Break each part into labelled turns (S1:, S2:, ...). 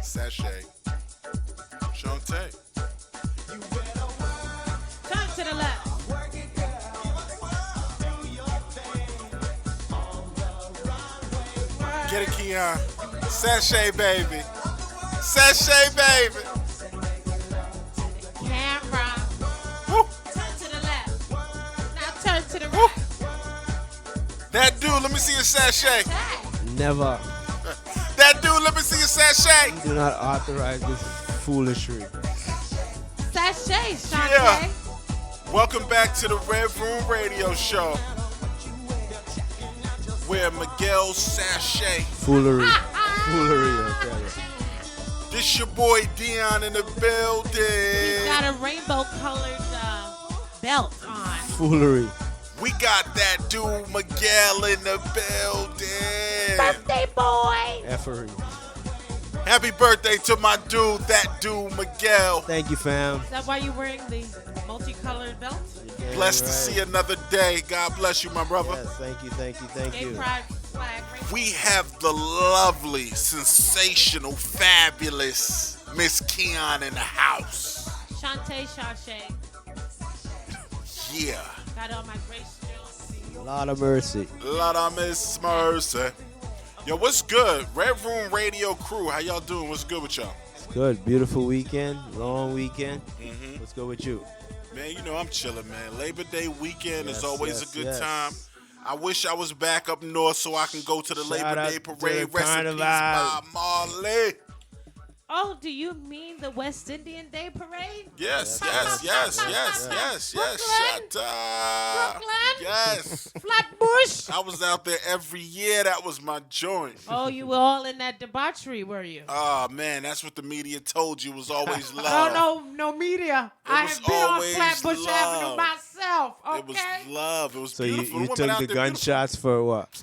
S1: Sachet. Shantae.
S2: Turn to the left.
S1: Get it, Keon. Sachet, baby. Sachet, baby.
S2: Camera.
S1: Woo.
S2: Turn to the left. Now turn to the right.
S1: That dude, let me see your sachet.
S3: Never.
S1: That dude, let me see your sachet.
S3: Do not authorize this foolery.
S2: Sachet, Shantae.
S1: Yeah. Welcome back to the Red Room Radio Show. Where Miguel Sachet.
S3: Foolery. Foolery, I tell you.
S1: This your boy Dion in the building.
S2: He's got a rainbow-colored belt on.
S3: Foolery.
S1: We got that dude Miguel in the building.
S2: Birthday boy.
S3: Effery.
S1: Happy birthday to my dude, that dude Miguel.
S3: Thank you, fam.
S2: Is that why you're wearing the multicolored belt?
S3: Yeah,
S1: Blessed to
S3: right.
S1: see another day. God bless you, my brother.
S3: Yes, thank you, thank you, thank
S2: Gay
S3: you.
S2: pride flag. rainbow.
S1: We have the lovely, sensational, fabulous Miss Keon in the house.
S2: Shantae, Sachet.
S1: Yeah.
S2: Got all my Grace Jones.
S3: Lot of mercy.
S1: Lord, I miss Mercy. Yo, what's good? Red Room Radio crew, how y'all doing? What's good with y'all?
S3: It's good. Beautiful weekend. Long weekend.
S1: Mm-hmm.
S3: Let's go with you.
S1: Man, you know I'm chilling, man. Labor Day weekend is
S3: Yes,
S1: always
S3: yes,
S1: a good
S3: yes.
S1: time. I wish I was back up north so I can go to the
S3: Shout
S1: Labor
S3: out
S1: Day
S3: to
S1: parade.
S3: the
S1: Rest in peace,
S3: carnival.
S1: Bob Marley.
S2: Oh, do you mean the West Indian Day Parade?
S1: Yes,
S3: Yes,
S1: yes,
S3: yes,
S1: yes,
S3: yes,
S1: yes, yes,
S2: Brooklyn?
S1: Shut up.
S2: Brooklyn?
S1: Yes.
S2: Flatbush?
S1: I was out there every year. That was my joint.
S2: Oh, you were all in that debauchery, were you?
S1: Oh, man, that's what the media told you. It was always love.
S2: Oh, no media. I
S1: was
S2: have been on
S1: always
S2: Flatbush
S1: love.
S2: Avenue myself,
S1: It was
S2: okay?
S1: love. It was
S3: So you,
S1: beautiful.
S3: you
S1: Women
S3: took
S1: out
S3: the
S1: there beautiful.
S3: gunshots for what?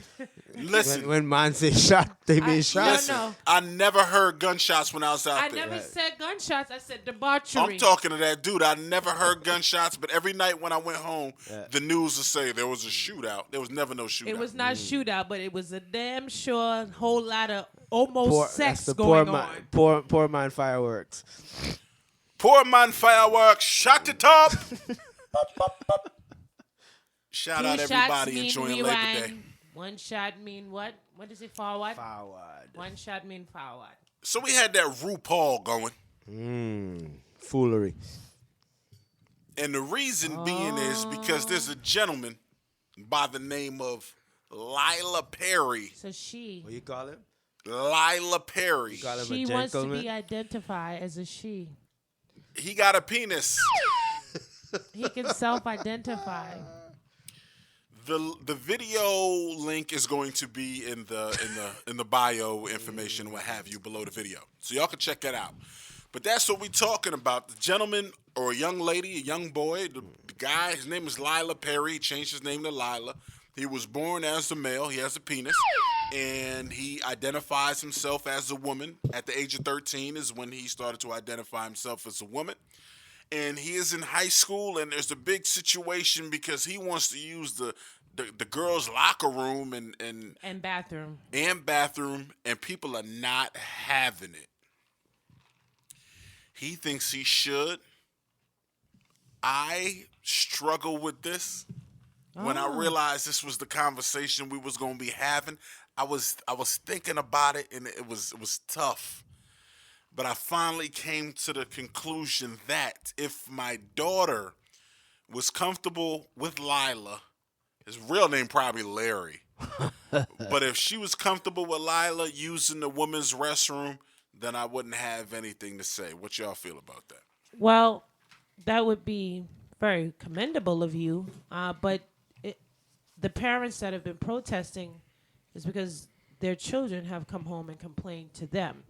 S1: Listen,
S3: When man say shot, they mean shot.
S2: no,
S1: listen.
S2: no.
S1: I never heard gunshots when I was out
S2: I
S1: there.
S2: never said gunshots. I said debauchery.
S1: I'm talking to that dude. I never heard gunshots, but every night when I went home,
S3: Yeah.
S1: the news would say there was a shootout. There was never no shootout.
S2: It was not shootout, but it was a damn sure whole lot of almost
S3: Poor, that's
S2: sex
S3: the
S2: going
S3: poor
S2: on.
S3: man, poor man fireworks.
S1: Poor man fireworks, shot it up. Shout out
S2: Two shots
S1: everybody
S2: mean
S1: enjoying
S2: rewind.
S1: Labor Day.
S2: One shot mean what? What is it? Forward?
S3: Forward.
S2: One shot mean forward.
S1: So we had that RuPaul going,
S3: Foolery.
S1: and the reason being is because there's a gentleman by the name of Lila Perry.
S2: So she
S3: What you call him?
S1: Lila Perry.
S3: You call him
S2: she
S3: a
S2: wants to
S3: gentleman?
S2: be identified as a she.
S1: He got a penis.
S2: He can self-identify.
S1: The video link is going to be in the bio information, what have you, below the video, so y'all can check that out. But that's what we're talking about. The gentleman or a young lady, a young boy, the guy, his name is Lila Perry. He changed his name to Lila. He was born as a male. He has a penis, and he identifies himself as a woman. At the age of 13 is when he started to identify himself as a woman. And he is in high school, and there's a big situation because he wants to use the girls' locker room and
S2: bathroom.
S1: and people are not having it. He thinks he should. I struggle with this. When I realized this was the conversation we was gonna be having, I was thinking about it, and it was tough. But I finally came to the conclusion that if my daughter was comfortable with Lila, his real name probably Larry, but if she was comfortable with Lila using the women's restroom, then I wouldn't have anything to say. What y'all feel about that?
S2: Well, that would be very commendable of you. But the parents that have been protesting is because their children have come home and complained to them.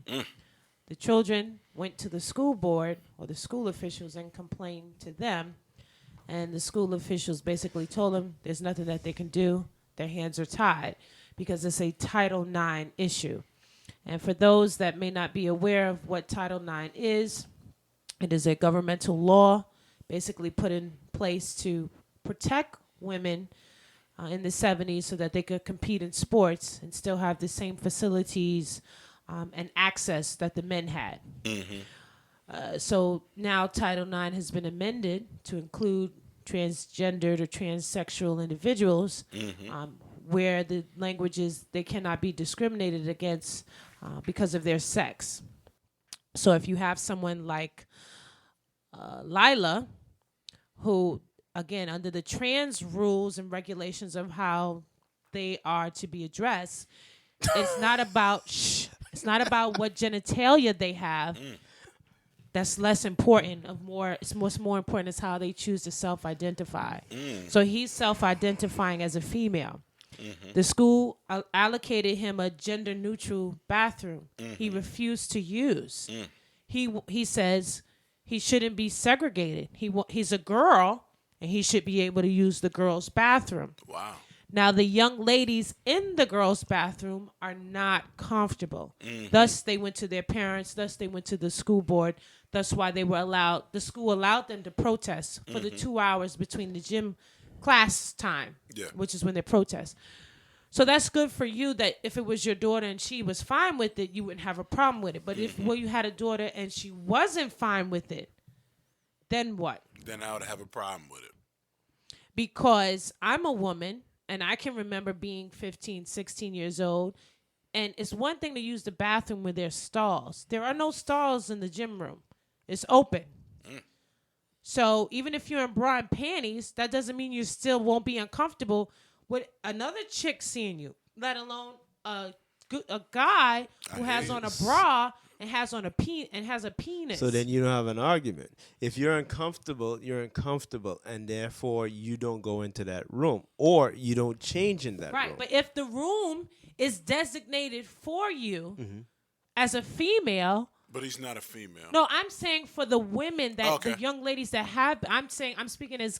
S2: The children went to the school board or the school officials and complained to them. And the school officials basically told them there's nothing that they can do. Their hands are tied because it's a Title IX issue. And for those that may not be aware of what Title IX is, it is a governmental law basically put in place to protect women in the 70s so that they could compete in sports and still have the same facilities and access that the men had. So now Title IX has been amended to include transgendered or transsexual individuals, where the language is they cannot be discriminated against because of their sex. So if you have someone like Lila, who, again, under the trans rules and regulations of how they are to be addressed, it's not about it's not about what genitalia they have. That's less important. What's more important is how they choose to self-identify. So he's self-identifying as a female. The school allocated him a gender-neutral bathroom. He refused to use. He says he shouldn't be segregated. He's a girl, and he should be able to use the girls' bathroom.
S1: Wow.
S2: Now, the young ladies in the girls' bathroom are not comfortable. Thus, they went to their parents. Thus, they went to the school board. That's why they were allowed. The school allowed them to protest for the 2 hours between the gym class time, which is when they protest. So that's good for you that if it was your daughter and she was fine with it, you wouldn't have a problem with it. But if you had a daughter and she wasn't fine with it, then what?
S1: Then I would have a problem with it.
S2: Because I'm a woman and I can remember being 15, 16 years old. And it's one thing to use the bathroom where there's stalls. There are no stalls in the gym room. It's open. So even if you're in bra and panties, that doesn't mean you still won't be uncomfortable with another chick seeing you, let alone a guy who has on a bra and has a penis.
S3: So then you don't have an argument. If you're uncomfortable, and therefore you don't go into that room or you don't change in that room.
S2: Right, but if the room is designated for you as a female.
S1: But he's not a female.
S2: No, I'm saying for the women the young ladies that have. I'm speaking as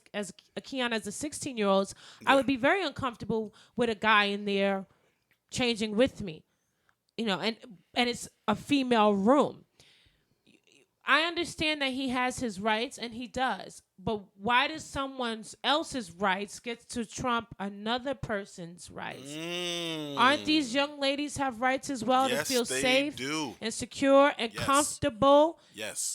S2: Keon as a 16-year-olds. I would be very uncomfortable with a guy in there changing with me, and it's a female room. I understand that he has his rights, and he does. But why does someone else's rights get to trump another person's rights? Aren't these young ladies have rights as well to feel safe and secure and comfortable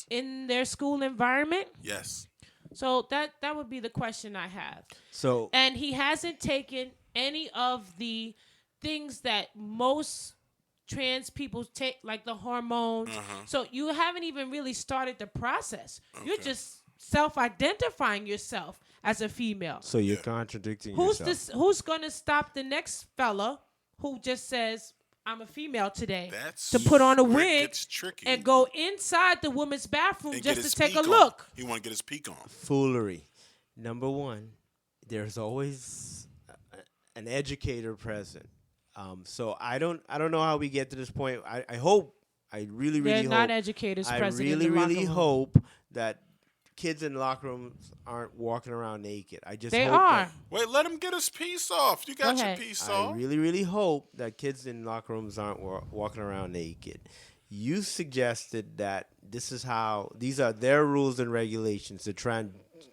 S2: in their school environment?
S1: Yes.
S2: So that would be the question I have.
S3: So
S2: and he hasn't taken any of the things that most trans people take, like the hormones. So you haven't even really started the process. You're just self-identifying yourself as a female.
S3: So you're contradicting yourself.
S2: Who's going to stop the next fella who just says, I'm a female today, to put on a wig and go inside the woman's bathroom and just to take a look?
S1: He want to get his peek on.
S3: Foolery. Number one, there's always an educator present. So I don't know how we get to this point. I hope, I really hope.
S2: They're not educators present in the locker room.
S3: I really hope that kids in locker rooms aren't walking around naked. I just hope
S2: are.
S1: Wait, let him get his piece off. You got your piece off.
S3: I really hope that kids in locker rooms aren't walking around naked. You suggested that these are their rules and regulations, the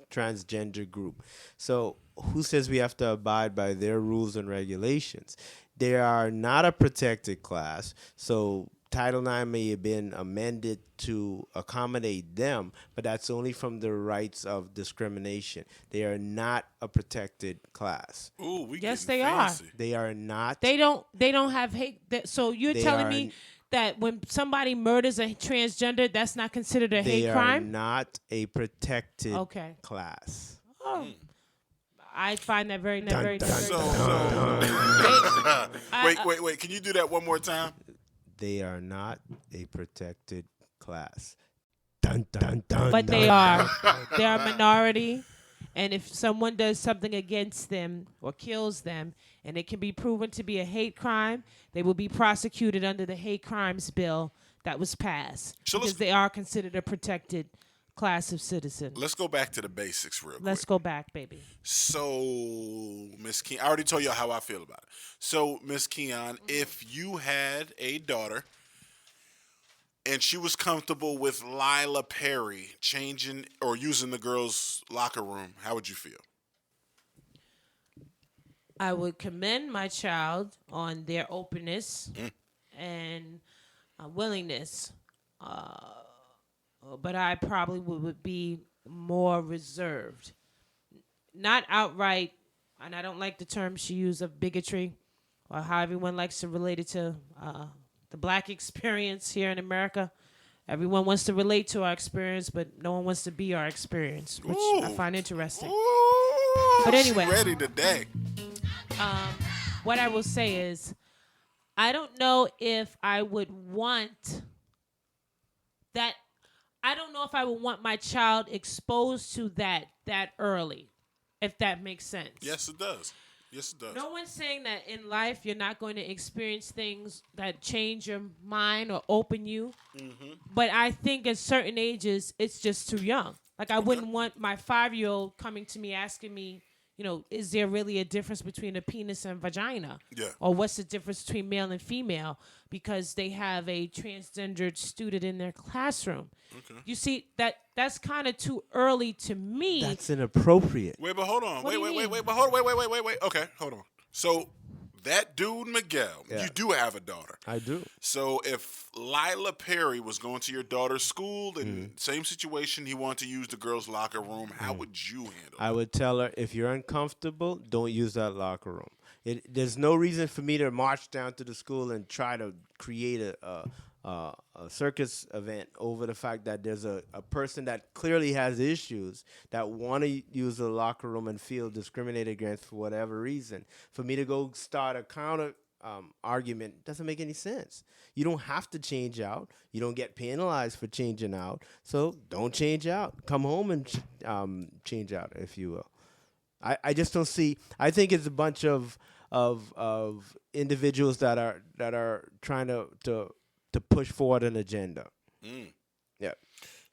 S3: transgender group. So who says we have to abide by their rules and regulations? They are not a protected class, so Title IX may have been amended to accommodate them, but that's only from the rights of discrimination. They are not a protected class.
S1: Ooh,
S2: yes, they fancy.
S3: Are. They are not.
S2: They don't have hate. So you're telling me that when somebody murders a transgender, that's not considered a hate crime?
S3: They are not a protected class.
S2: Oh. I find that very
S1: Wait. Can you do that one more time?
S3: They are not a protected class.
S2: But they are. They are a minority. And if someone does something against them or kills them, and it can be proven to be a hate crime, they will be prosecuted under the hate crimes bill that was passed. Because they are considered a protected class of citizen.
S1: Let's go back to the basics real quick.
S2: Let's go back, baby.
S1: So, Miss Keon, I already told you how I feel about it. So, Miss Keon, if you had a daughter and she was comfortable with Lila Perry changing or using the girls' locker room, how would you feel?
S2: I would commend my child on their openness and willingness, but I probably would be more reserved. Not outright, and I don't like the term she used of bigotry, or how everyone likes to relate it to the black experience here in America. Everyone wants to relate to our experience, but no one wants to be our experience, which I
S1: Ooh.
S2: find interesting.
S1: Ooh,
S2: But anyway.
S1: she ready today.
S2: What I will say is, I don't know if I would want that. I don't know if I would want my child exposed to that early, if that makes sense.
S1: Yes, it does. Yes, it does.
S2: No one's saying that in life you're not going to experience things that change your mind or open you.
S1: Mm-hmm.
S2: But I think at certain ages, it's just too young. Like, I wouldn't want my 5-year-old coming to me asking me, is there really a difference between a penis and vagina?
S1: Yeah.
S2: Or what's the difference between male and female because they have a transgendered student in their classroom?
S1: Okay.
S2: You see, that's kind of too early to me.
S3: That's inappropriate.
S1: Wait, but hold on.
S2: What do you mean?
S1: Wait, but hold on. Wait. Okay, hold on. So that dude Miguel,
S3: Yeah.
S1: you do have a daughter.
S3: I do.
S1: So if Lila Perry was going to your daughter's school and same situation, he wanted to use the girls' locker room, how would you handle
S3: I
S1: it?
S3: would tell her, if you're uncomfortable, don't use that locker room. There's no reason for me to march down to the school and try to create a circus event over the fact that there's a person that clearly has issues that want to use the locker room and feel discriminated against for whatever reason. For me to go start a counter argument doesn't make any sense. You don't have to change out. You don't get penalized for changing out. So don't change out. Come home and change out, if you will. I just don't see. I think it's a bunch of individuals that are trying to push forward an agenda. Yeah.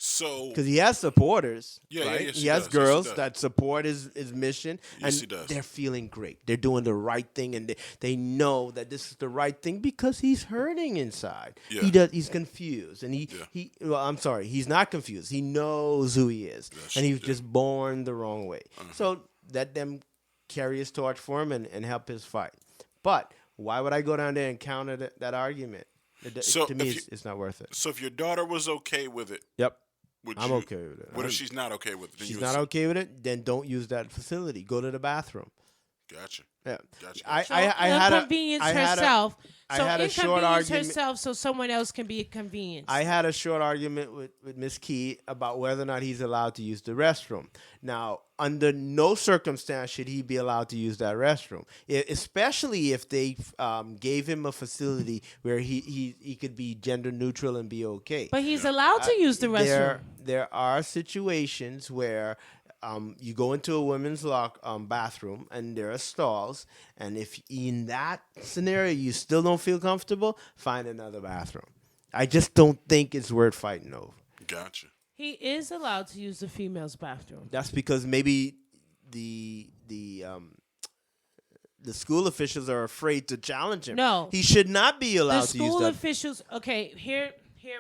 S1: So
S3: Because he has supporters,
S1: Yeah,
S3: right?
S1: yes,
S3: he
S1: he
S3: has
S1: does, yes, he
S3: girls
S1: does.
S3: that support his mission,
S1: Yes,
S3: and
S1: he does.
S3: they're feeling great. They're doing the right thing, and they know that this is the right thing because he's hurting inside.
S1: Yeah.
S3: He's confused, and
S1: Yeah.
S3: well, I'm sorry, he's not confused. He knows who he is,
S1: Yes,
S3: and he was
S1: yeah.
S3: just born the wrong way. So let them carry his torch for him and help his fight. But why would I go down there and counter that argument?
S1: So
S3: To me,
S1: if you-
S3: it's not worth it.
S1: So if your daughter was okay with it,
S3: Yep.
S1: would
S3: I'm
S1: you?
S3: okay with it.
S1: What if she's not okay with it? Then
S3: She's
S1: you
S3: not
S1: would
S3: okay with it, then don't use that facility. Go to the bathroom.
S1: Gotcha.
S3: Yeah.
S1: Gotcha.
S3: I
S2: So
S3: had a
S2: inconvenience
S3: I had a-
S2: herself.
S3: I
S2: So
S3: had a short
S2: inconvenience
S3: argument.
S2: herself so someone else can be convenienced.
S3: I had a short argument with Miss Key about whether or not he's allowed to use the restroom. Now, under no circumstance should he be allowed to use that restroom, especially if they gave him a facility where he could be gender neutral and be okay.
S2: But he's allowed to use the restroom.
S3: There are situations where you go into a women's bathroom and there are stalls, and if in that scenario you still don't feel comfortable, find another bathroom. I just don't think it's worth fighting over.
S1: Gotcha.
S2: He is allowed to use the female's bathroom.
S3: That's because maybe the school officials are afraid to challenge him.
S2: No.
S3: He should not be
S2: The
S3: allowed to use
S2: school
S3: that.
S2: officials. Okay, here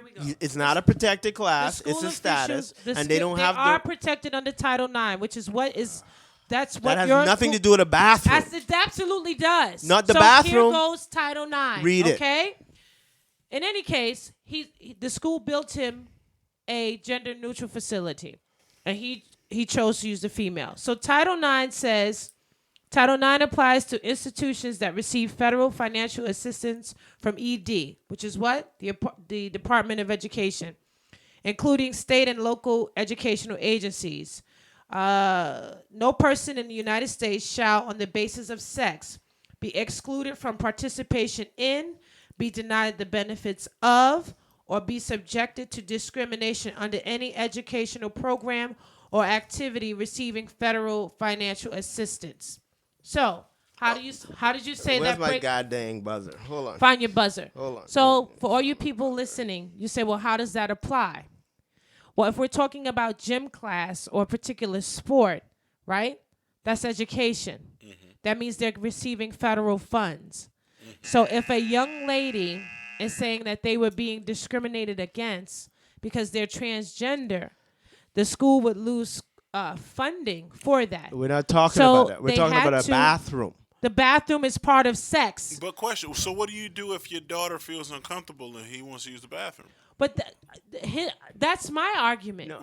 S2: we go.
S3: It's not a protected
S2: The
S3: class.
S2: school
S3: It's a status,
S2: officials- the
S3: and they don't have
S2: They are
S3: the.
S2: protected under Title IX, which is what is. That's what
S3: That has
S2: your
S3: nothing
S2: school-
S3: to do with a bathroom.
S2: It absolutely does.
S3: Not the
S2: so
S3: bathroom.
S2: Here goes Title IX.
S3: Read it.
S2: Okay. In any case, the school built him a gender neutral facility, and he chose to use the female. So Title IX says. Title IX applies to institutions that receive federal financial assistance from ED, which is what? The Department of Education, including state and local educational agencies. No person in the United States shall, on the basis of sex, be excluded from participation in, be denied the benefits of, or be subjected to discrimination under any educational program or activity receiving federal financial assistance. So, how did you say
S3: Where's
S2: that?
S3: my goddamn buzzer? Hold on.
S2: Find your buzzer.
S3: Hold on.
S2: So, for all you people listening, you say, well, how does that apply? Well, if we're talking about gym class or a particular sport, right? That's education. That means they're receiving federal funds. So, if a young lady is saying that they were being discriminated against because they're transgender, the school would lose funding for that.
S3: We're not talking
S2: So
S3: about that. We're
S2: they
S3: talking
S2: had
S3: about a
S2: to-
S3: bathroom.
S2: The bathroom is part of sex.
S1: But question. So what do you do if your daughter feels uncomfortable and he wants to use the bathroom?
S2: But that's my argument.
S3: No.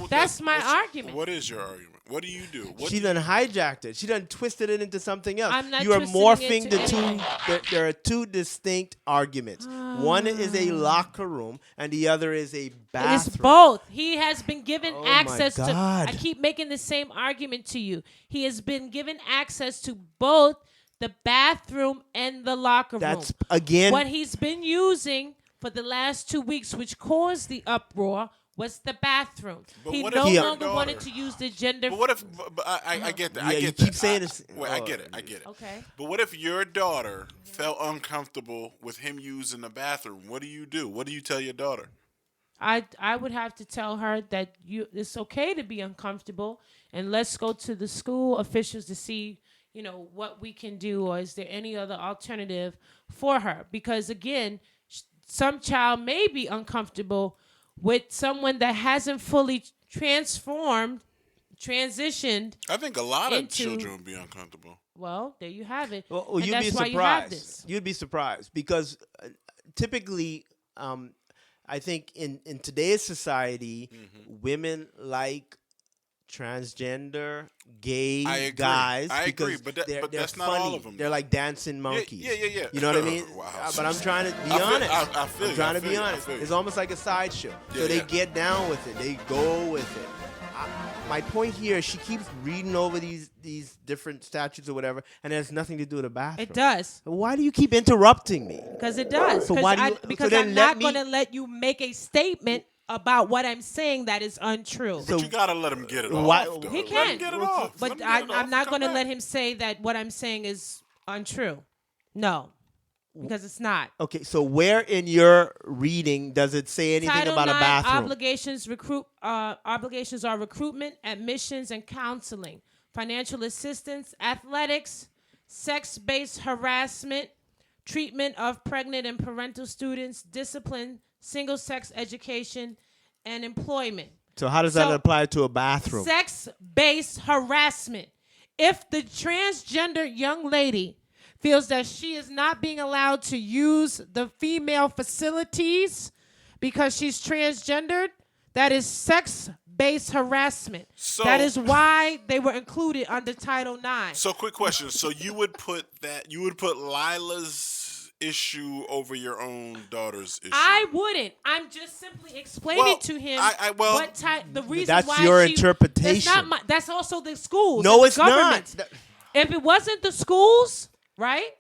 S2: That's my argument.
S1: What is your argument? What do you do?
S3: She done hijacked it. She done twisted it into something else.
S2: I'm not
S3: you are
S2: twisting
S3: morphing
S2: it
S3: the
S2: to
S3: two.
S2: anything.
S3: There are two distinct arguments. One is a locker room, and the other is a bathroom.
S2: It's both. He has been given
S3: Oh
S2: access
S3: my
S2: to.
S3: God.
S2: I keep making the same argument to you. He has been given access to both the bathroom and the locker room.
S3: That's again.
S2: What he's been using for the last 2 weeks, which caused the uproar, was the bathroom.
S1: But
S2: He
S1: what
S2: no
S1: if your
S2: longer
S1: daughter-
S2: wanted to use the gender.
S1: But what if? But I get that.
S3: Yeah,
S1: I get
S3: you
S1: that.
S3: keep saying this-
S1: Wait, I get it. I get it.
S2: Okay.
S1: But what if your daughter felt uncomfortable with him using the bathroom? What do you do? What do you tell your daughter?
S2: I would have to tell her that it's okay to be uncomfortable, and let's go to the school officials to see, what we can do, or is there any other alternative for her? Because again, some child may be uncomfortable with someone that hasn't fully transitioned.
S1: I think a lot of
S2: Into-
S1: children would be uncomfortable.
S2: Well, there you have it.
S3: Well,
S2: And
S3: you'd
S2: that's
S3: be
S2: why you have
S3: surprised.
S2: this.
S3: You'd be surprised because typically, I think in today's society, women like transgender, gay
S1: I agree.
S3: guys.
S1: I agree,
S3: because
S1: but
S3: they're
S1: that's not
S3: funny.
S1: all of them.
S3: They're like dancing monkeys.
S1: Yeah.
S3: You know what I mean?
S1: Wow.
S3: But I'm trying to be
S1: I feel-
S3: honest.
S1: I feel
S3: I'm
S1: you.
S3: trying
S1: I
S3: to
S1: feel
S3: be
S1: you. I
S3: honest.
S1: feel you.
S3: It's almost like a sideshow.
S1: Yeah,
S3: So they
S1: yeah.
S3: get down with it. They go with it. My point here is she keeps reading over these different statutes or whatever, and it has nothing to do with the bathroom.
S2: It does.
S3: Why do you keep interrupting me?
S2: Because it does.
S3: So why do you-
S2: Because
S3: so then
S2: I'm
S3: let
S2: not
S3: me-
S2: going to let you make a statement about what I'm saying that is untrue.
S1: But you gotta let him get it off.
S3: why-
S1: Though.
S2: He
S1: Let
S2: can.
S1: him get it off.
S2: But
S1: Let him get it
S2: I'm
S1: off.
S2: not
S1: Come
S2: going to
S1: back.
S2: let him say that what I'm saying is untrue. No, because it's not.
S3: Okay, so where in your reading does it say anything
S2: Title
S3: about a
S2: IX
S3: bathroom?
S2: obligations are recruitment, admissions, and counseling, financial assistance, athletics, sex-based harassment, treatment of pregnant and parental students, discipline, single-sex education, and employment.
S3: So how does that
S2: So-
S3: apply to a bathroom?
S2: Sex-based harassment. If the transgender young lady feels that she is not being allowed to use the female facilities because she's transgendered, that is sex-based harassment.
S1: So-
S2: that is why they were included under Title IX.
S1: So, quick question. So, you would put Lila's issue over your own daughter's issue?
S2: I wouldn't. I'm just simply explaining
S1: Well,
S2: to him
S1: well,
S2: what type. The reason
S3: That's
S2: why
S3: your
S2: That's
S3: interpretation.
S2: not my. That's also the schools.
S3: No,
S2: and the
S3: it's not.
S2: government.
S3: That-
S2: If it wasn't the schools, right,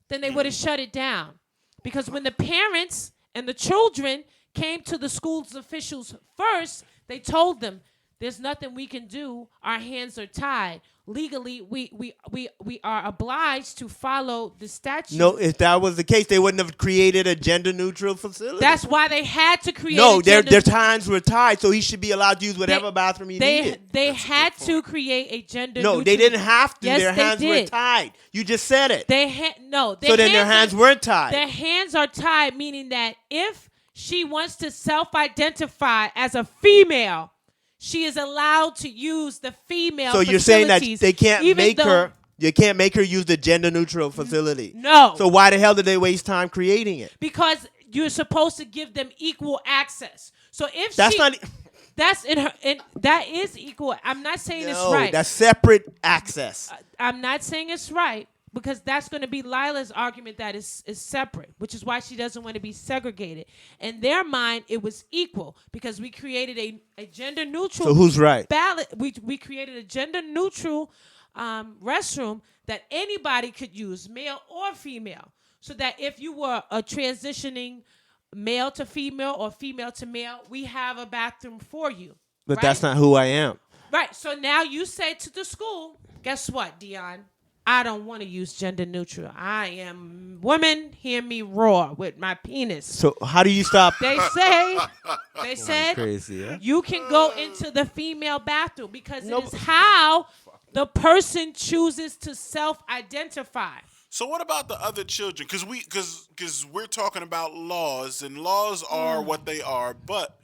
S2: then they would have shut it down. Because when the parents and the children came to the school's officials first, they told them, there's nothing we can do. Our hands are tied. Legally, we are obliged to follow the statute.
S3: No, if that was the case, they wouldn't have created a gender-neutral facility.
S2: That's why they had to create
S3: no,
S2: a
S3: their
S2: gender-
S3: hands were tied, so he should be allowed to use whatever bathroom he needed.
S2: They had to create a gender
S3: No,
S2: neutral.
S3: they didn't have to.
S2: Yes,
S3: their
S2: they
S3: hands were
S2: did.
S3: tied. You just said it.
S2: They had no.
S3: So then their hands weren't tied.
S2: Their hands are tied, meaning that if she wants to self-identify as a female, she is allowed to use the female.
S3: So you're saying that
S2: facilities,
S3: they can't
S2: even
S3: make
S2: though-
S3: her. You can't make her use the gender-neutral facility.
S2: No.
S3: So why the hell did they waste time creating it?
S2: because you're supposed to give them equal access. So if
S3: That's
S2: she,
S3: not.
S2: that's in her. That is equal. I'm not saying it's
S3: No,
S2: right.
S3: that's separate access.
S2: I'm not saying it's right because that's going to be Lila's argument that is separate, which is why she doesn't want to be segregated. In their mind, it was equal because we created a gender neutral.
S3: So who's right?
S2: Ballot. We created a gender neutral restroom that anybody could use, male or female, so that if you were a transitioning male to female or female to male, we have a bathroom for you.
S3: But
S2: right?
S3: that's not who I am.
S2: Right. So now you say to the school, guess what, Dion? I don't want to use gender neutral. I am woman. Hear me roar with my penis.
S3: So how do you stop?
S2: They said
S3: Crazy, yeah?
S2: you can go into the female bathroom because
S3: No,
S2: it is
S3: but-
S2: how the person chooses to self-identify.
S1: So what about the other children? Because we're talking about laws, and laws are what they are. But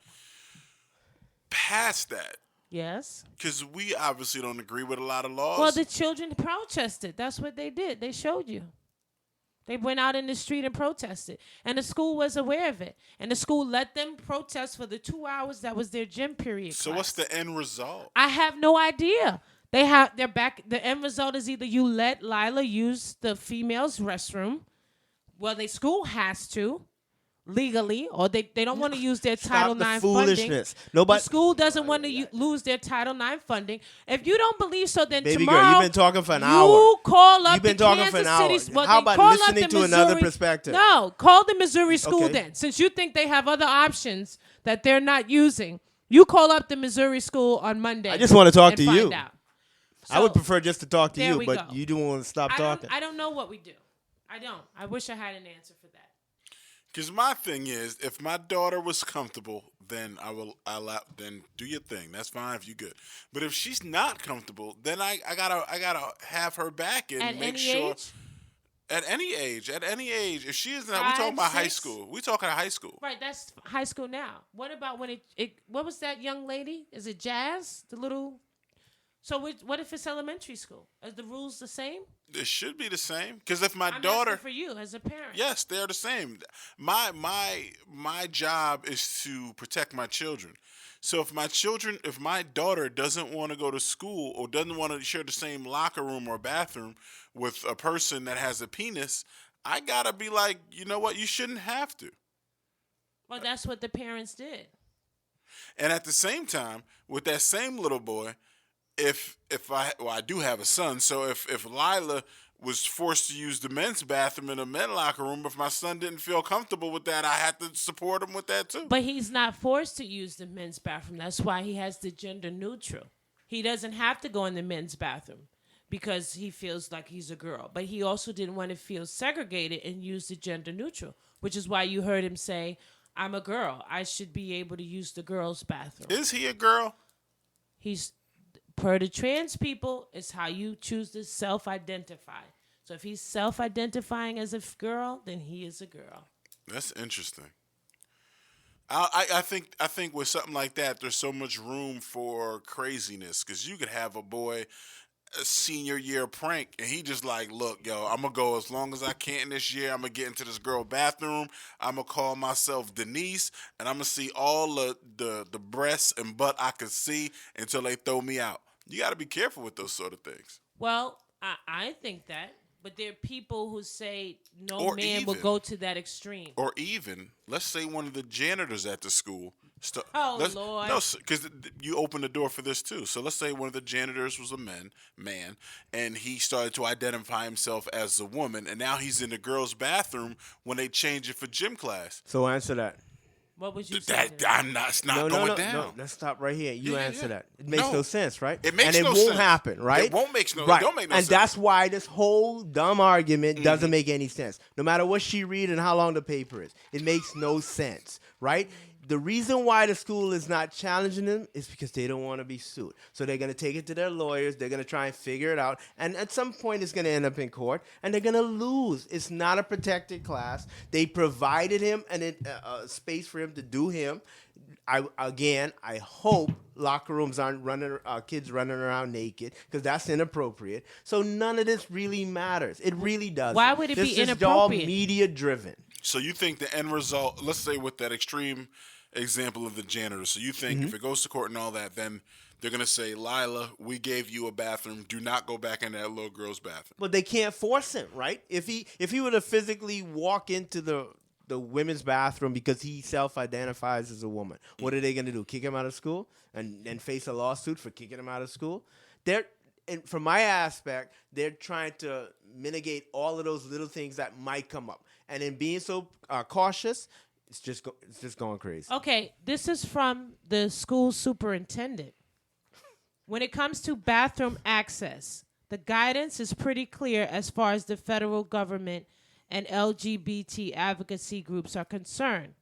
S1: past that,
S2: Yes.
S1: Because we obviously don't agree with a lot of laws.
S2: Well, the children protested. That's what they did. They showed you. They went out in the street and protested. And the school was aware of it. And the school let them protest for the 2 hours that was their gym period.
S1: So
S2: class.
S1: what's the end result?
S2: I have no idea. They're back. The end result is either you let Lila use the female's restroom. Well, the school has to. Legally, or they don't want to use their Title IX
S3: foolishness.
S2: funding.
S3: Nobody,
S2: the school doesn't want to lose their Title IX funding. If you don't believe so, then
S3: baby
S2: tomorrow
S3: girl, you've been talking for an hour.
S2: You call up
S3: You've been
S2: the
S3: talking
S2: Kansas
S3: for an hour.
S2: City. Well,
S3: How about
S2: call
S3: listening
S2: up the
S3: to another
S2: Missouri-
S3: perspective?
S2: No, call the Missouri school
S3: Okay.
S2: then. Since you think they have other options that they're not using, you call up the Missouri school on Monday.
S3: I just want to talk
S2: and
S3: to
S2: find
S3: you.
S2: out.
S3: I would
S2: So,
S3: prefer just to talk to
S2: there
S3: you,
S2: we
S3: but
S2: go.
S3: you don't want to stop talking.
S2: I don't know what we do. I don't. I wish I had an answer for that.
S1: Because my thing is, if my daughter was comfortable, then then do your thing. That's fine if you good. But if she's not comfortable, then I gotta have her back and
S2: At
S1: make
S2: any
S1: sure.
S2: age?
S1: At any age, if she is not, we
S2: 5,
S1: talking about high
S2: 6?
S1: school. We talking high school.
S2: Right, that's high school now. What about when it what was that young lady? Is it Jazz? The little. So what if it's elementary school? Are the rules the same?
S1: It should be the same. Because if my
S2: I'm
S1: daughter,
S2: asking for you as a parent.
S1: yes, they're the same. My job is to protect my children. So if my daughter doesn't want to go to school or doesn't want to share the same locker room or bathroom with a person that has a penis, I gotta be like, you know what? You shouldn't have to.
S2: Well, that's what the parents did.
S1: And at the same time, with that same little boy, if I do have a son, so if Lila was forced to use the men's bathroom in a men's locker room, if my son didn't feel comfortable with that, I had to support him with that too.
S2: But he's not forced to use the men's bathroom. That's why he has the gender neutral. He doesn't have to go in the men's bathroom because he feels like he's a girl. But he also didn't want to feel segregated and use the gender neutral, which is why you heard him say, I'm a girl. I should be able to use the girls' bathroom.
S1: Is he a girl?
S2: He's, per the trans people, it's how you choose to self-identify. So if he's self-identifying as a girl, then he is a girl.
S1: That's interesting. I think with something like that, there's so much room for craziness because you could have a boy a senior year prank and he just like, look, yo, I'm gonna go as long as I can this year. I'm gonna get into this girl bathroom. I'm gonna call myself Denise and I'm gonna see all the breasts and butt I could see until they throw me out. You got to be careful with those sort of things.
S2: Well, I think that, but there are people who say no
S1: Or
S2: man will
S1: even-
S2: go to that extreme.
S1: Or even, let's say one of the janitors at the school.
S2: Oh, Lord.
S1: No, because you open the door for this too. So let's say one of the janitors was a man, and he started to identify himself as a woman, and now he's in the girls' bathroom when they change it for gym class.
S3: So answer that.
S2: What would you say?
S1: It's not going down.
S3: No, let's stop right here. You
S1: Yeah,
S3: answer
S1: yeah.
S3: that. It makes no sense, right?
S1: It makes
S3: and it
S1: no
S3: won't
S1: sense.
S3: happen, right?
S1: It won't make no.
S3: Right.
S1: It don't make no
S3: and
S1: sense.
S3: that's why this whole dumb argument
S1: Mm-hmm.
S3: doesn't make any sense. No matter what she read and how long the paper is, it makes no sense, right? The reason why the school is not challenging them is because they don't want to be sued. So they're going to take it to their lawyers. They're going to try and figure it out. And at some point, it's going to end up in court. And they're going to lose. It's not a protected class. They provided him a space for him to do him. I hope locker rooms aren't kids running around naked because that's inappropriate. So none of this really matters. It really doesn't.
S2: Why would it be
S3: This is all
S2: inappropriate?
S3: media driven.
S1: So you think the end result, let's say with that extreme example of the janitor, so you think if it goes to court and all that, then they're going to say, Lila, we gave you a bathroom. Do not go back in that little girl's bathroom.
S3: But they can't force him, right? If he were to physically walk into the women's bathroom because he self-identifies as a woman, what are they going to do? Kick him out of school and face a lawsuit for kicking him out of school? And from my aspect, they're trying to mitigate all of those little things that might come up. And in being so cautious, it's just going crazy.
S2: Okay, this is from the school superintendent. When it comes to bathroom access, the guidance is pretty clear as far as the federal government and LGBT advocacy groups are concerned.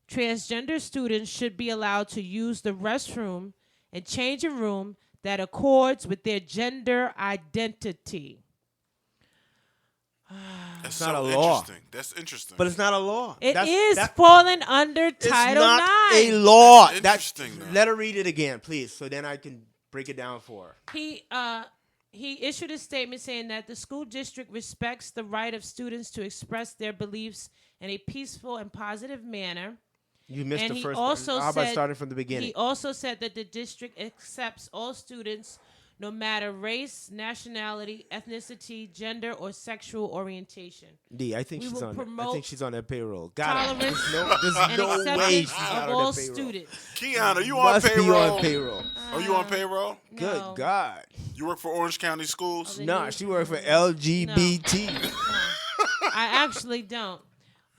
S2: Transgender students should be allowed to use the restroom and change a room that accords with their gender identity.
S1: That's
S3: not
S1: so
S3: a law.
S1: interesting. That's interesting.
S3: But it's not a law.
S2: It
S3: That's,
S2: is
S3: that-
S2: falling under
S3: It's
S2: Title
S3: not
S2: IX.
S3: a law.
S1: That's
S3: That's
S1: interesting, though.
S3: Let her read it again, please, so then I can break it down for her.
S2: He issued a statement saying that the school district respects the right of students to express their beliefs in a peaceful and positive manner.
S3: You missed
S2: And
S3: the
S2: he
S3: first.
S2: also
S3: How about
S2: said-
S3: starting from the beginning?
S2: He also said that the district accepts all students no matter race, nationality, ethnicity, gender, or sexual orientation.
S3: D, I think
S2: We
S3: she's
S2: will
S3: on. I
S2: promote
S3: think she's on that payroll. Got it.
S2: tolerance
S3: There's
S2: and
S3: no way
S2: acceptance
S3: she's not
S2: of
S3: on
S2: all
S3: that payroll.
S2: students.
S1: Keon, are you on
S3: Must
S1: payroll?
S3: be on payroll.
S1: Are you on payroll?
S3: Good
S2: No.
S3: God.
S1: You work for Orange County Schools?
S2: Then
S3: Nah,
S2: you-
S3: she worked for LGBT.
S2: I actually don't.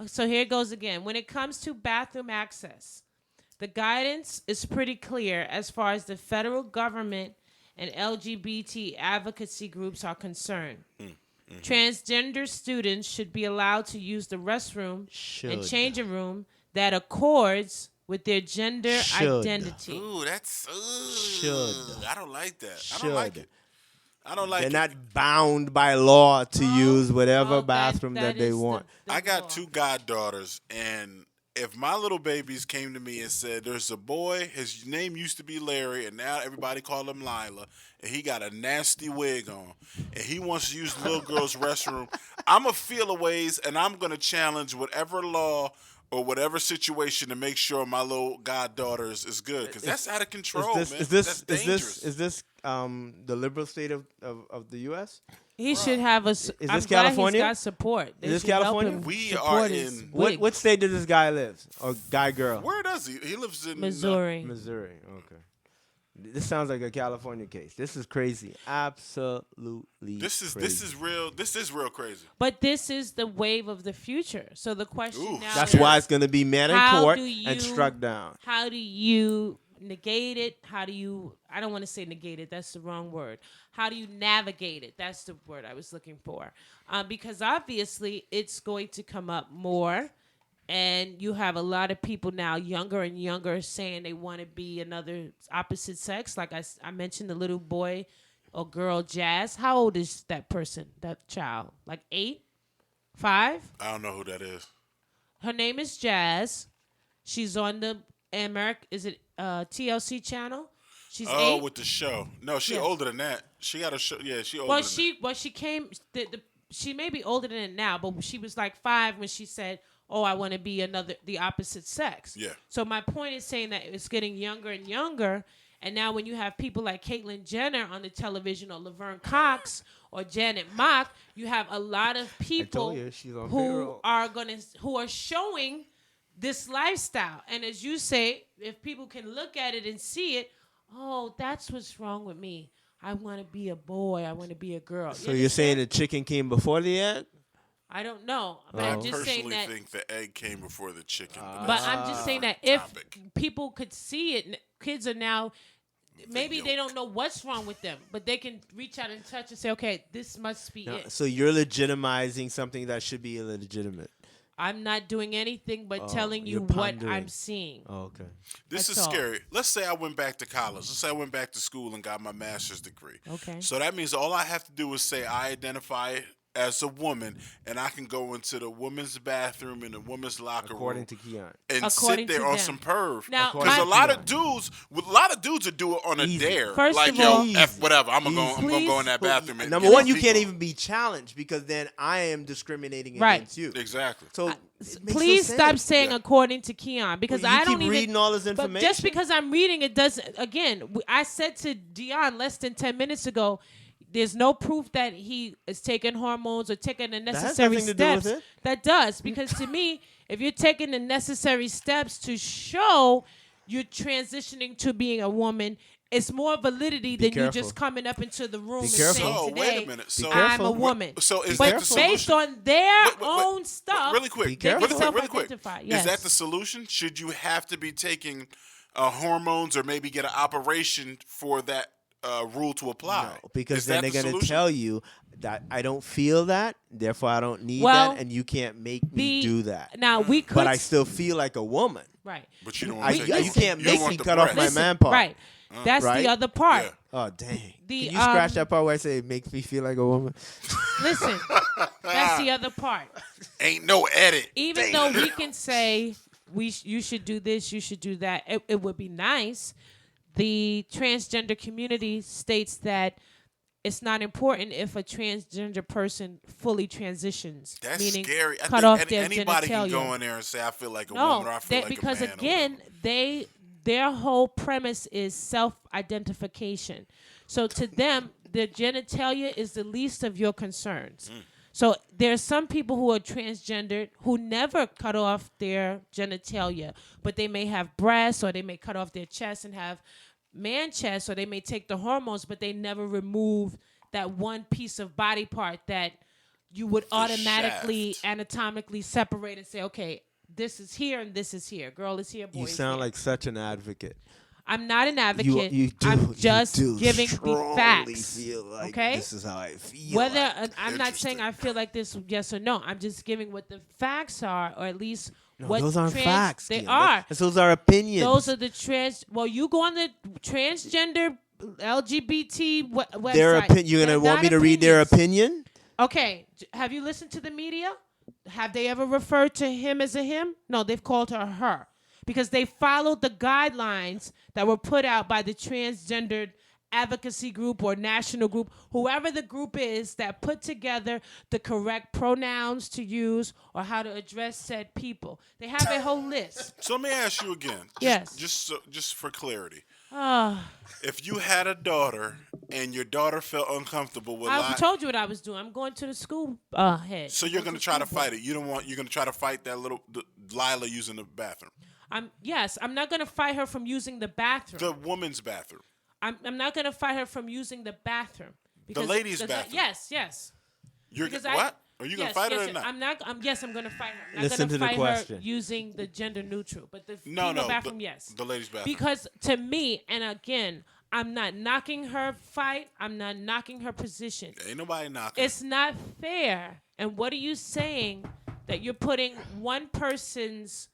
S2: So here it goes again. When it comes to bathroom access, the guidance is pretty clear as far as the federal government and LGBT advocacy groups are concerned. Transgender students should be allowed to use the restroom and
S3: Should.
S2: changing room that accords with their gender
S3: Should.
S2: identity.
S1: Ooh, that's
S3: Should.
S1: I don't like that. I don't like
S3: Should.
S1: it. I don't like
S3: They're
S1: it.
S3: not bound by law to use whatever
S2: Well,
S3: bathroom that they
S2: is
S3: want.
S2: the
S1: I got
S2: law.
S1: 2 goddaughters, and if my little babies came to me and said, there's a boy, his name used to be Larry, and now everybody call him Lila, and he got a nasty wig on, and he wants to use the little girl's restroom, I'm going to feel a ways, and I'm going to challenge whatever law or whatever situation to make sure my little goddaughters is good, because that's out of control, man. That's dangerous.
S3: Is this the liberal state of the U.S.?
S2: He should have a.
S3: Is
S2: I'm
S3: this
S2: glad
S3: California?
S2: He's got support. They
S3: this
S2: should help
S3: California?
S2: him
S1: We
S2: support
S1: are
S2: his
S1: in-
S2: wig.
S3: What state does this guy live? Or guy, girl?
S1: Where does he? He lives in
S2: Missouri.
S3: Missouri. Okay. This sounds like a California case. This is crazy. Absolutely.
S1: This is
S3: crazy.
S1: real. This is real crazy.
S2: But this is the wave of the future. So the question
S1: Ooh.
S2: now
S3: That's
S2: is,
S3: why it's going to be met in
S2: How
S3: court
S2: do
S3: and
S2: you-
S3: struck down.
S2: how do you negate it? How do you? I don't want to say negate it. That's the wrong word. How do you navigate it? That's the word I was looking for. Because obviously it's going to come up more. And you have a lot of people now, younger and younger, saying they want to be another opposite sex. Like I mentioned, the little boy or girl, Jazz. How old is that person, that child? Like 8? 5?
S1: I don't know who that is.
S2: Her name is Jazz. She's on the TLC channel. She's 8.
S1: With the show. No, she
S2: Yeah.
S1: older than that. She got a show. Yeah, she older than that.
S2: She came. She may be older than it now, but she was like 5 when she said, "Oh, I want to be the opposite sex."
S1: Yeah.
S2: So my point is saying that it's getting younger and younger, and now when you have people like Caitlyn Jenner on the television, or Laverne Cox, or Janet Mock, you have a lot of people
S3: you, she's on
S2: who
S3: payroll.
S2: who are showing this lifestyle. And as you say, if people can look at it and see it, oh, that's what's wrong with me. I want to be a boy. I want to be a girl.
S3: So you're saying the chicken came before the egg?
S2: I don't know, but
S1: I
S2: I'm just saying
S1: personally
S2: that.
S1: think the egg came before the chicken.
S2: But I'm just saying that if
S1: topic.
S2: people could see it, kids are now. Maybe they
S1: yolk.
S2: don't know what's wrong with them, but they can reach out and touch and say, "Okay, this must be
S3: No,
S2: it."
S3: so you're legitimizing something that should be illegitimate.
S2: I'm not doing anything but telling you
S3: you're
S2: what
S3: pondering.
S2: I'm seeing.
S3: Oh, okay.
S1: This
S2: That's
S1: is
S2: all.
S1: scary. Let's say I went back to college. Let's say I went back to school and got my master's degree.
S2: Okay.
S1: So that means all I have to do is say I identify as a woman, and I can go into the women's bathroom in the women's locker
S3: According
S1: room
S3: to Keon.
S1: and
S2: According
S1: sit there
S2: to
S1: on
S2: them.
S1: some perv.
S2: Now,
S1: Because
S2: my-
S1: a lot of dudes would do it on a
S3: Easy.
S1: dare.
S2: First
S1: like,
S2: of all-
S1: yo, F whatever. I'm gonna go in that
S2: Please.
S1: bathroom. And
S3: Number
S1: get
S3: one,
S1: my
S3: you
S1: feet
S3: can't
S1: on.
S3: even be challenged because then I am discriminating
S2: Right.
S3: against you.
S1: Exactly.
S3: So it makes
S2: Please
S3: no
S2: stop
S3: sense.
S2: saying
S1: Yeah.
S2: according to Keon, because
S3: Well, you
S2: I don't
S3: keep
S2: even
S3: reading all this
S2: But
S3: information.
S2: just because I'm reading it doesn't. Again, I said to Dion less than 10 minutes ago, there's no proof that he is taking hormones or taking the
S3: has
S2: necessary
S3: nothing to do with
S2: steps.
S3: it.
S2: That does, because to me, if you're taking the necessary steps to show you're transitioning to being a woman, it's more validity than you
S3: careful.
S2: just coming up into the room
S3: Be
S2: and
S3: careful.
S2: saying
S1: So,
S2: today,
S1: wait a minute. So,
S2: I'm a
S3: careful.
S2: woman.
S1: So is
S2: but
S1: that the
S2: based
S1: solution?
S2: on their
S1: Wait,
S2: own stuff,
S1: Really quick.
S3: Be careful.
S1: Really quick.
S2: Self-identify,
S1: Is
S2: yes.
S1: that the solution? Should you have to be taking hormones or maybe get an operation for that rule to apply?
S3: No, because
S1: Is
S3: then
S1: that
S3: they're
S1: the
S3: going to
S1: solution?
S3: tell you that I don't feel that, therefore I don't need
S2: Well,
S3: that, and you can't make me do that.
S2: Now we could,
S3: But I still feel like a woman.
S2: right,
S1: But you don't
S3: I,
S1: want
S3: you
S1: to take
S3: can't
S1: you don't
S3: make
S1: want
S3: me
S1: the
S3: cut off my
S1: breast.
S3: man part.
S2: right. That's
S3: Right?
S2: the other part.
S1: Yeah.
S3: Oh, dang.
S2: The,
S3: Can you scratch that part where I say it makes me feel like a woman?
S2: Listen, That's the other part.
S1: Ain't no edit.
S2: Even though we can say you should do this, you should do that, it would be nice. The transgender community states that it's not important if a transgender person fully transitions.
S1: That's
S2: meaning
S1: scary. I
S2: cut
S1: think
S2: off their
S1: anybody can
S2: genitalia.
S1: go in there and say, I feel like a
S2: No,
S1: woman or I feel like
S2: because
S1: a man.
S2: again, their whole premise is self-identification. So to them, their genitalia is the least of your concerns. So there's some people who are transgendered who never cut off their genitalia, but they may have breasts or they may cut off their chest and have man chest, or they may take the hormones, but they never remove that one piece of body part that you would automatically anatomically separate and say, okay, this is here and this is here. Girl is here, boy
S3: You
S2: is
S3: sound
S2: here.
S3: like such an advocate.
S2: I'm not an advocate.
S3: You do,
S2: I'm just
S3: you do
S2: giving the
S3: strongly
S2: facts.
S3: Feel like
S2: Okay?
S3: This is how I feel.
S2: Whether
S3: like.
S2: I'm not saying I feel like this, yes or no. I'm just giving what the facts are, or at least what
S3: those aren't facts.
S2: They
S3: Kim.
S2: are.
S3: Those are opinions.
S2: Those are the trans. Well, you go on the transgender LGBT website.
S3: Their opinion. You're gonna
S2: They're
S3: want
S2: not
S3: me to read their
S2: opinions.
S3: opinion?
S2: Okay. Have you listened to the media? Have they ever referred to him as a him? No, they've called her her. Because they followed the guidelines that were put out by the transgendered advocacy group or national group, whoever the group is that put together the correct pronouns to use or how to address said people. They have a whole list.
S1: So let me ask you again.
S2: Yes.
S1: Just for clarity.
S2: Ah.
S1: If you had a daughter and your daughter felt uncomfortable with
S2: I told you what I was doing. I'm going to the school head.
S1: So you're going to try to fight it. You're going to try to fight that Lila using the bathroom.
S2: I'm not going to fight her from using the bathroom.
S1: The woman's bathroom.
S2: I'm not going to fight her from using the bathroom.
S1: The ladies' bathroom.
S2: Yes.
S1: You're
S2: Because
S1: what? Are you going to fight her or not?
S2: I'm going to fight her. I'm not
S3: Listen
S2: going
S3: to
S2: to
S3: the
S2: fight
S3: question.
S2: her using the gender neutral, but the
S1: No,
S2: female bathroom, yes.
S1: The ladies' bathroom.
S2: Because to me, and again, I'm not knocking her fight. I'm not knocking her position.
S1: Ain't nobody knocking.
S2: It's not fair. And what are you saying that you're putting one person's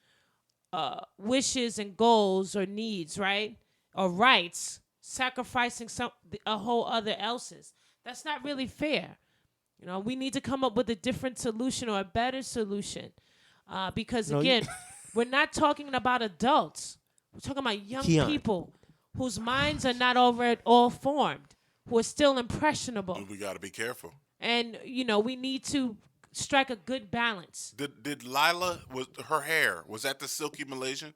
S2: wishes and goals or needs, right, or rights, sacrificing a whole other else's? That's not really fair. You know, we need to come up with a different solution or a better solution, because again, we're not talking about adults. We're talking about young people whose minds are not all formed, who are still impressionable.
S1: We got to be careful.
S2: And we need to strike a good balance.
S1: Did Lila, her hair, was that the silky Malaysian?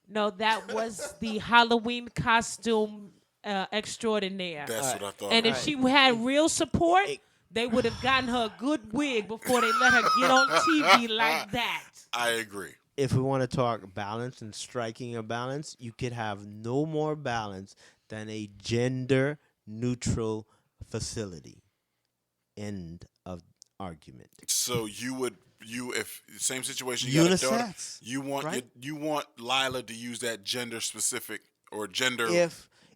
S2: No, that was the Halloween costume extraordinaire.
S1: That's what I thought.
S2: And if she had real support, they would have gotten her a good wig before they let her get on TV like that.
S1: I agree.
S3: If we want to talk balance and striking a balance, you could have no more balance than a gender neutral facility. End of argument.
S1: So if same situation, you got a daughter,
S3: Unisex,
S1: you want
S3: right?
S1: you want Lila to use that gender specific or gender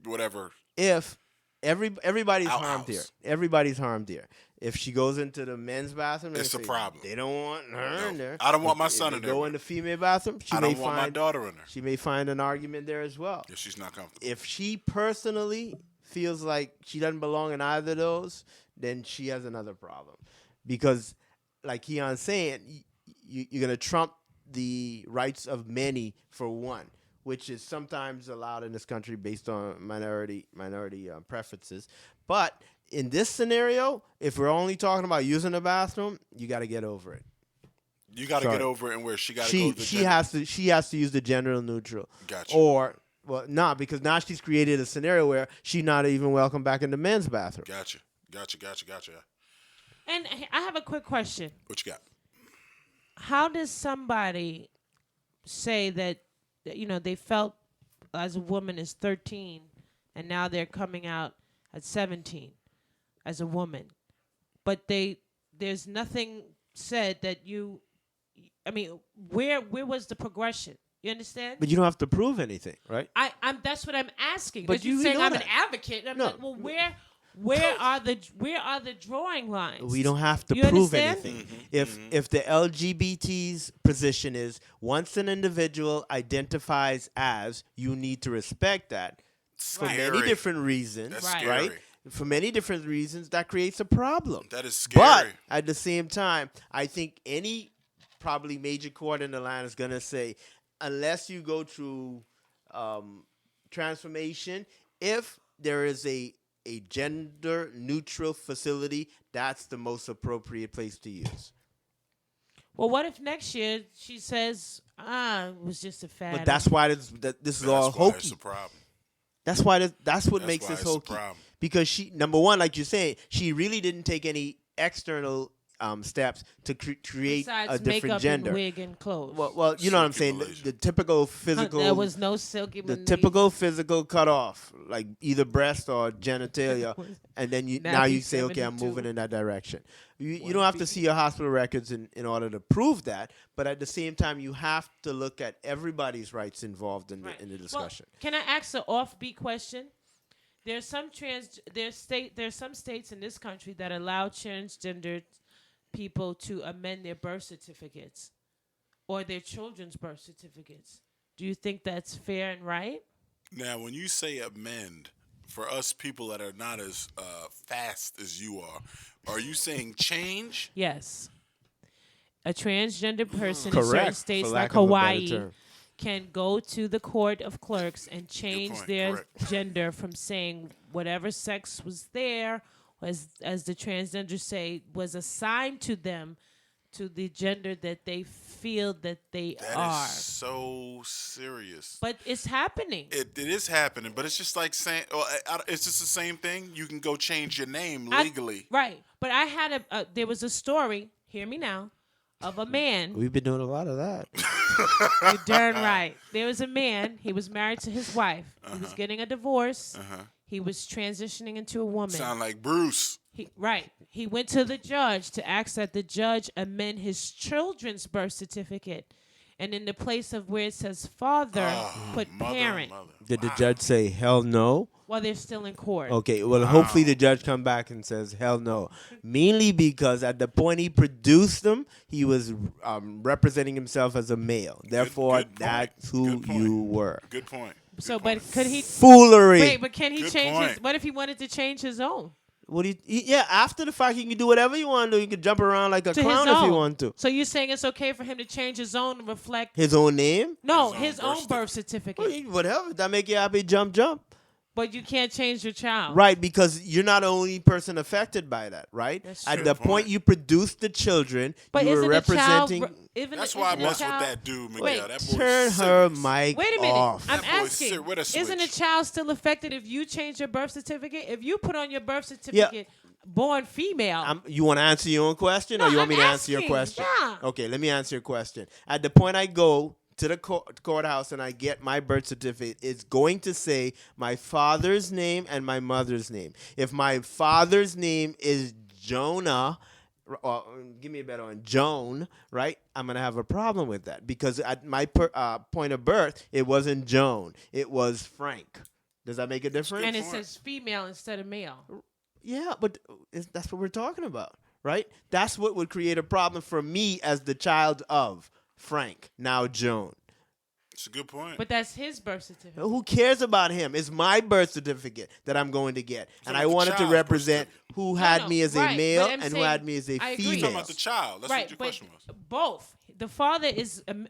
S1: whatever.
S3: If everybody's harmed here,
S1: outhouse.
S3: everybody's harmed here. If she goes into the men's bathroom,
S1: It's a problem.
S3: They don't want her in there.
S1: I don't want my
S3: If
S1: son
S3: they
S1: in there.
S3: Go in the female bathroom.
S1: I don't want my daughter in there.
S3: She may find an argument there as well.
S1: If she's not comfortable.
S3: If she personally feels like she doesn't belong in either of those, then she has another problem. Because, like Keon's saying, you're going to trump the rights of many for one, which is sometimes allowed in this country based on minority preferences. But in this scenario, if we're only talking about using the bathroom, you got to get over it.
S1: You got to get over it, and where she got to go to the
S3: she has to use the gender neutral.
S1: Gotcha.
S3: Or not, because now she's created a scenario where she's not even welcome back in the men's bathroom.
S1: Gotcha.
S2: And I have a quick question.
S1: What you got?
S2: How does somebody say that they felt as a woman is 13 and now they're coming out at 17 as a woman, but there's nothing said that where was the progression? You understand?
S3: But you don't have to prove anything, right?
S2: That's what I'm asking.
S3: But
S2: But you're
S3: you
S2: saying
S3: know
S2: I'm
S3: that.
S2: an advocate. I'm like, well, where are the drawing lines?
S3: We don't have to
S2: You
S3: prove
S2: understand?
S3: anything. If the LGBT's position is once an individual identifies as, you need to respect that for
S1: Scary.
S3: many different reasons,
S1: That's
S2: Right.
S1: scary.
S3: right? for many different reasons, that creates a problem.
S1: That is
S3: But
S1: scary.
S3: at the same time, I think any probably major court in the land is going to say, unless you go through transformation, if there is a gender neutral facility, that's the most appropriate place to use.
S2: Well, what if next year she says, it was just a fad?
S3: But that's why this is all
S1: That's why it's
S3: hokey.
S1: a problem.
S3: That's why that's what
S1: That's
S3: makes
S1: why
S3: this
S1: it's a
S3: hokey.
S1: problem.
S3: Because she, number one, like you're saying, she really didn't take any external steps to create
S2: Besides
S3: a different
S2: makeup
S3: gender.
S2: and wig and clothes.
S3: Well, you know what I'm saying.
S1: Circulation.
S3: The typical physical.
S2: There was no silky.
S3: the typical physical cutoff, like either breast or genitalia, and then now you say, okay, I'm
S2: 72.
S3: moving in that direction. You don't have to see your hospital records in order to prove that, but at the same time, you have to look at everybody's rights involved in the discussion.
S2: Well, can I ask an offbeat question? There's some states in this country that allow transgender people to amend their birth certificates or their children's birth certificates. Do you think that's fair and right?
S1: Now, when you say amend, for us people that are not as fast as you are you saying change?
S2: Yes. A transgender person in certain
S3: Correct,
S2: states
S3: for
S2: like
S3: lack of a better
S2: Hawaii
S3: term.
S2: can go to the court of clerks and change
S1: point,
S2: their
S1: correct.
S2: gender from saying whatever sex was there, as the transgenders say, was assigned to them to the gender that they feel that they
S1: That
S2: are.
S1: is so serious.
S2: But it's happening.
S1: It is happening, but it's just like saying, it's just the same thing. You can go change your name
S2: I-
S1: legally.
S2: Right. But I had there was a story, hear me now, of a man.
S3: We've been doing a lot of that.
S2: You're darn right. There was a man. He was married to his wife. He was getting a divorce. He was transitioning into a woman.
S1: Sound like Bruce.
S2: Right. He went to the judge to ask that the judge amend his children's birth certificate. And in the place of where it says father, put
S1: Mother,
S2: parent.
S1: mother.
S3: Did the judge say hell no?
S2: While they're still in court.
S3: Okay, well, hopefully the judge come back and says hell no. Mainly because at the point he produced them, he was representing himself as a male. Therefore,
S1: good point.
S3: that's who
S1: Good point.
S3: you were.
S1: Good point.
S2: So, but could he?
S3: Foolery.
S2: Wait, but can he
S1: Good
S2: change his?
S1: point.
S2: What if he wanted to change his own?
S3: What do you? Yeah, after the fact, he can do whatever you want to do. He can jump around like a
S2: To
S3: clown
S2: his
S3: if
S2: own.
S3: you want to.
S2: So you're saying it's okay for him to change his own and reflect?
S3: His own name?
S2: No,
S1: His
S2: his
S1: own
S2: own birth certificate.
S3: Whatever. If that make you happy, jump.
S2: But you can't change your child.
S3: Right, because you're not the only person affected by that, right?
S2: That's
S3: At
S2: true.
S3: the
S1: Good
S3: point
S1: point.
S3: you produced the children,
S2: But
S3: you were
S2: isn't a child?
S3: representing.
S1: That's why I mess with that dude, Miguel.
S2: Wait,
S1: That boy
S3: Turn
S1: is
S3: her
S1: serious.
S3: mic
S2: Wait a minute.
S3: off.
S2: I'm
S1: That boy's
S2: asking.
S1: serious. With a
S2: Isn't a
S1: switch.
S2: child still affected if you change your birth certificate? If you put on your birth certificate born female.
S3: You want to answer your own question, or
S2: No,
S3: you want me
S2: I'm
S3: to answer your
S2: asking.
S3: question?
S2: Yeah.
S3: Okay, let me answer your question. At the point I go to the courthouse and I get my birth certificate, it's going to say my father's name and my mother's name. If my father's name is Jonah, or give me a better one, Joan, right? I'm going to have a problem with that because at my point of birth, it wasn't Joan. It was Frank. Does that make a difference?
S2: and it
S1: point.
S2: says female instead of male.
S3: Yeah, but that's what we're talking about, right? That's what would create a problem for me as the child of Frank, now Joan.
S1: It's a good point.
S2: But that's his birth certificate.
S3: Who cares about him? It's my birth certificate that I'm going to get. And I
S1: the
S3: wanted to
S1: child's
S3: represent
S1: birth
S3: who
S2: No,
S3: had
S2: no,
S3: me as a
S2: right,
S3: male
S2: but I'm
S3: and who
S2: saying-
S3: had me as a
S2: I agree.
S1: You're
S3: female.
S1: talking about the child. That's
S2: Right,
S1: what your
S2: but
S1: question was.
S2: both. The father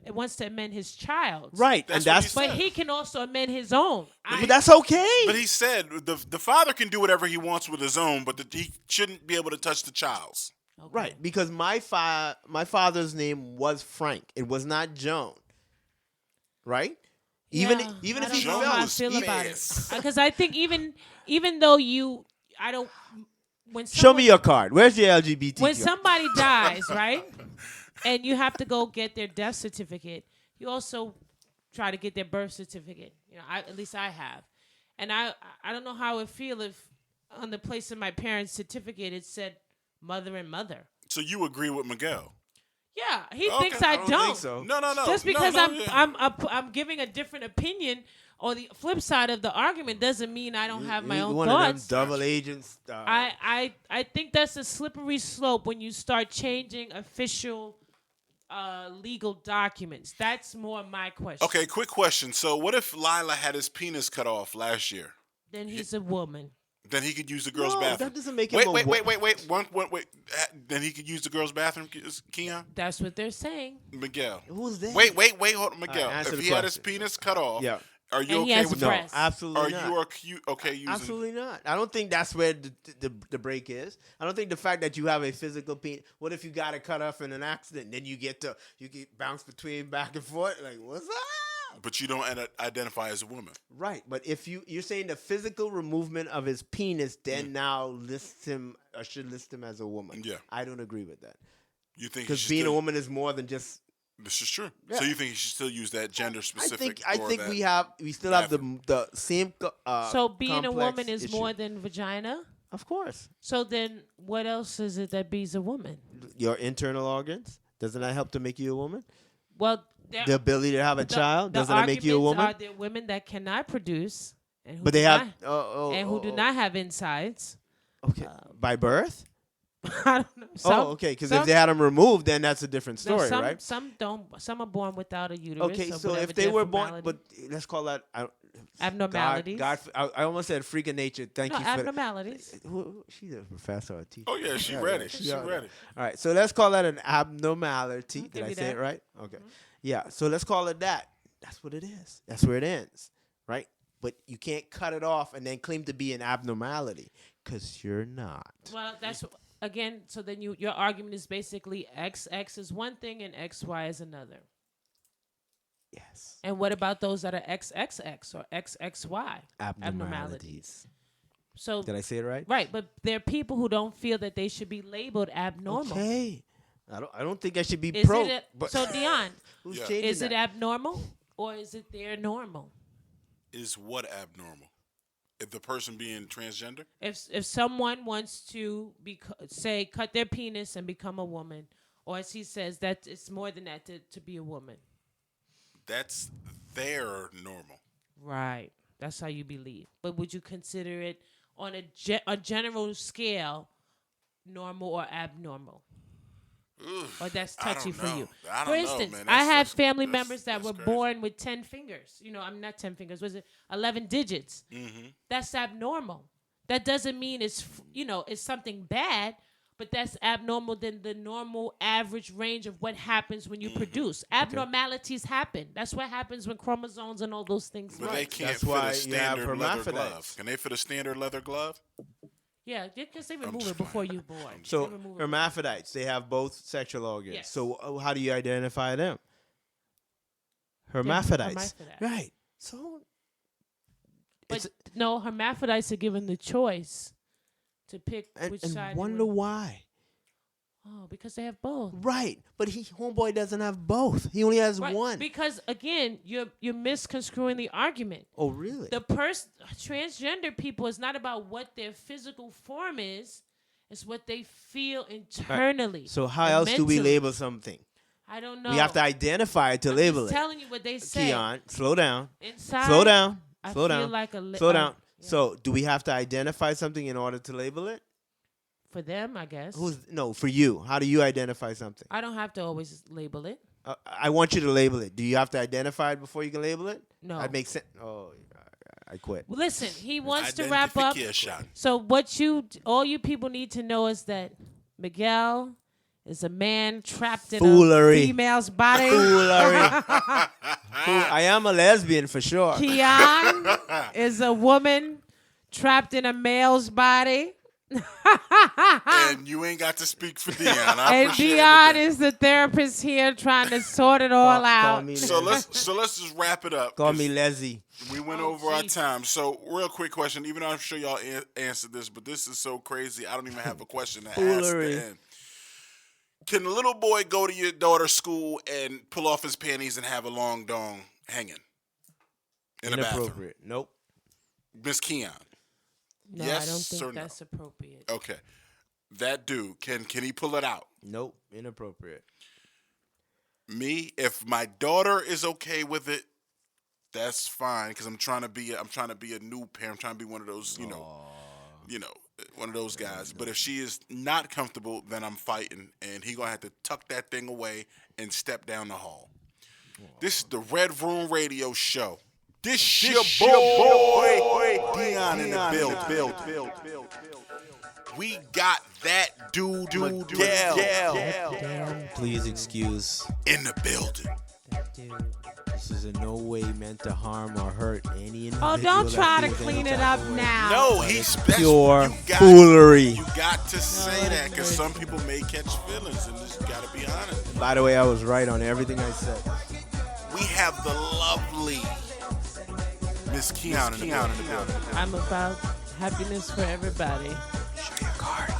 S2: wants to amend his child's.
S3: Right,
S1: That's
S3: and
S1: what
S3: that's
S1: he
S2: But
S1: said.
S2: he can also amend his own.
S3: but that's okay.
S1: But he said the father can do whatever he wants with his own, but he shouldn't be able to touch the child's.
S2: Okay.
S3: Right, because my father's name was Frank. It was not Joan. Right? Even
S2: Yeah,
S3: even
S2: I
S3: if
S2: don't
S3: he
S2: know
S1: Joan
S2: how I
S1: was
S2: feel about it.
S1: fast.
S2: Because I think even though I don't. When
S3: show
S2: someone-
S3: me your card. Where's your LGBT?
S2: When
S3: card?
S2: somebody dies, right, and you have to go get their death certificate, you also try to get their birth certificate. You know, at least I have, and I don't know how I would feel if on the place of my parents' certificate it said mother and mother.
S1: So you agree with Miguel?
S2: Yeah, he
S1: Okay,
S2: thinks I
S3: I don't think so.
S1: No.
S2: Just
S1: No,
S2: because
S1: no, yeah.
S2: I'm giving a different opinion, or the flip side of the argument doesn't mean I don't have my
S3: You
S2: own
S3: one
S2: thoughts.
S3: of them double agents.
S2: I think that's a slippery slope when you start changing official legal documents. That's more my question.
S1: Okay, quick question. So what if Lila had his penis cut off last year?
S2: Then he's a woman.
S1: Then he could use the girl's
S3: No,
S1: bathroom.
S3: that doesn't make him
S1: wait,
S3: a
S1: wait,
S3: wo-
S1: wait, wait, wait, wait. Then he could use the girl's bathroom, Keon?
S2: That's what they're saying.
S1: Miguel.
S3: Who's that?
S1: Wait, hold on, Miguel.
S3: answer
S1: If
S3: the
S1: he had his
S3: question.
S1: penis cut off,
S3: Yeah.
S1: are you
S2: And he
S1: okay
S2: has
S1: with
S3: No,
S1: that?
S2: breasts.
S3: absolutely
S1: Are
S3: not.
S1: you okay using?
S3: Absolutely not. I don't think that's where the break is. I don't think the fact that you have a physical penis. What if you got it cut off in an accident? Then you get bounce between back and forth. Like, what's up?
S1: But you don't identify as a woman.
S3: Right, but if you're saying the physical removement of his penis, then now lists him or should list him as a woman.
S1: Yeah.
S3: I don't agree with that
S1: You think he
S3: because
S1: should
S3: being
S1: still,
S3: a woman is more than just.
S1: This is true.
S3: Yeah.
S1: So you think he should still use that gender specific?
S3: I think we still have the same.
S2: So being a
S3: complex
S2: woman is
S3: issue.
S2: more than vagina.
S3: Of course,
S2: So then, what else is it that be's a woman?
S3: your internal organs doesn't that help to make you a woman?
S2: Well,
S3: The ability to have a child doesn't that make you a woman?
S2: Are there women that cannot produce, and who
S3: But they
S2: do
S3: have
S2: not, and who do not have insides?
S3: Okay, by birth.
S2: I don't know. Some,
S3: Okay, because
S2: some-
S3: if they had them removed, then that's a different
S2: no,
S3: story,
S2: some,
S3: right?
S2: Some don't. Some are born without a uterus.
S3: Okay,
S2: or
S3: so
S2: whatever
S3: if they
S2: their
S3: were born,
S2: formality.
S3: but let's call that
S2: Abnormalities.
S3: I almost said freak of nature. Thank
S2: no
S3: you for
S2: abnormalities.
S3: She's a professor or a teacher.
S1: Oh yeah, she
S3: Yeah,
S1: ready.
S3: yeah,
S1: She
S3: yeah.
S1: ready.
S3: All right, so let's call that an abnormality. Did
S2: give
S3: I
S2: you
S3: say it
S2: that.
S3: right? Okay. Yeah, so let's call it that. That's what it is. That's where it ends, right? But you can't cut it off and then claim to be an abnormality because you're not.
S2: Well, that's again. So then your argument is basically XX is one thing and XY is another.
S3: Yes.
S2: And what about those that are XXX or XXY?
S3: Abnormalities.
S2: So
S3: Did I say it right?
S2: right, but there are people who don't feel that they should be labeled abnormal.
S3: Okay. I don't think I should be
S2: Is
S3: pro.
S2: it
S3: but
S2: so Dion?
S3: who's
S1: Yeah.
S3: changing
S2: Is it
S3: that?
S2: abnormal or is it their normal?
S1: Is what abnormal? If the person being transgender?
S2: If someone wants to say cut their penis and become a woman, or as he says that it's more than that to be a woman.
S1: That's their normal.
S2: Right. That's how you believe. But would you consider it on a general scale normal or abnormal?
S1: Oof,
S2: Or that's
S1: I
S2: touchy
S1: don't
S2: for
S1: know.
S2: you.
S1: I don't
S2: For
S1: know,
S2: instance,
S1: man.
S2: I have
S1: That's-
S2: family
S1: that's-
S2: members that
S1: that's
S2: were
S1: crazy.
S2: born with 10 fingers. I'm not 10 fingers. Was it 11 digits?
S1: Mm-hmm.
S2: That's abnormal. That doesn't mean it's something bad, but that's abnormal than the normal average range of what happens when you produce. Abnormalities happen. That's what happens when chromosomes and all those things.
S1: But
S2: work.
S1: they can't
S3: That's
S1: fit
S3: why
S1: a
S3: you have
S1: standard leather glove.
S3: hermaphrodites.
S1: Can they fit a standard leather glove?
S2: Yeah, because they remove
S1: just
S2: it before you're born.
S3: So
S2: They remove it.
S3: hermaphrodites, they have both sexual organs.
S2: Yes.
S3: So how do you identify them? Hermaphrodites.
S2: hermaphrodites.
S3: Right. So
S2: But
S3: it's
S2: no, hermaphrodites are given the choice to pick which side.
S3: and
S2: they
S3: wonder
S2: would-
S3: why.
S2: Oh, because they have both.
S3: Right. But homeboy doesn't have both. He only has
S2: Right,
S3: one.
S2: Because again, you're misconstruing the argument.
S3: Oh really?
S2: The transgender people is not about what their physical form is; it's what they feel internally.
S3: So how
S2: and
S3: else do we
S2: mentally.
S3: label something?
S2: I don't know.
S3: We have to identify it to
S2: I'm
S3: label
S2: just
S3: it.
S2: telling you what they say.
S3: Keon, slow down.
S2: Inside,
S3: Slow down.
S2: I
S3: Slow
S2: feel
S3: down.
S2: like
S3: Slow down.
S2: yeah.
S3: So, do we have to identify something in order to label it?
S2: For them, I guess.
S3: For you. How do you identify something?
S2: I don't have to always label it.
S3: I want you to label it. Do you have to identify it before you can label it?
S2: No.
S3: That makes sense. Oh, I quit.
S2: Well, listen, he wants to wrap up.
S1: Identification.
S2: So all you people need to know is that Miguel is a man trapped in
S3: Foolery.
S2: a female's body.
S3: Foolery. I am a lesbian for sure.
S2: Keon is a woman trapped in a male's body.
S1: And you ain't got to speak for Dion. I
S2: And
S1: appreciate
S2: Dion
S1: everything.
S2: is the therapist here trying to sort it all
S3: Call
S2: out.
S3: me
S1: So
S3: lesbian.
S1: let's just wrap it up.
S3: Call
S1: 'cause
S3: me Leslie.
S1: We went
S2: Oh,
S1: over our
S2: geez.
S1: time. So real quick question. Even though I'm sure y'all answered this, but this is so crazy. I don't even have a question to ask. At
S3: Foolery.
S1: the end. Can a little boy go to your daughter's school and pull off his panties and have a long dong hanging in the bathroom?
S3: Inappropriate. Nope.
S1: Miss Keon.
S2: No,
S1: Yes
S2: I don't think
S1: or no?
S2: that's appropriate.
S1: Okay. That dude, can he pull it out?
S3: Nope. Inappropriate.
S1: Me, if my daughter is okay with it, that's fine because I'm trying to be a new parent. I'm trying to be one of those, one of those guys. But if she is not comfortable, then I'm fighting, and he gonna have to tuck that thing away and step down the hall. This is the Red Room Radio Show. This your boy, Dion in the build. We got that dude, Miguel,
S3: Please excuse.
S1: in the building.
S2: That dude.
S3: This is in no way meant to harm or hurt any individual.
S2: Oh, don't
S3: that
S2: try to
S3: feels any
S2: clean it
S3: type
S2: up
S3: of way.
S2: now.
S1: No, he's
S3: Pure
S1: you got,
S3: foolery.
S1: You got to say
S2: No,
S1: that because
S2: it's-
S1: some people may catch feelings, and just got to be honest.
S3: By the way, I was right on everything I said.
S1: We have the lovely Miss Keon in the building.
S2: I'm about happiness for everybody.
S1: Show your card.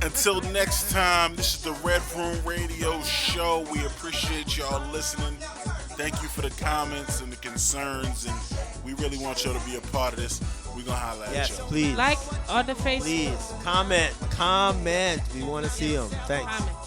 S1: Until next time, this is the Red Room Radio Show. We appreciate y'all listening. Thank you for the comments and the concerns, and we really want y'all to be a part of this. We're going to holler at
S3: Yes,
S1: y'all.
S3: please.
S2: Like on the Facebook.
S3: Please, comment. We want to see them. Thanks.
S2: Comment.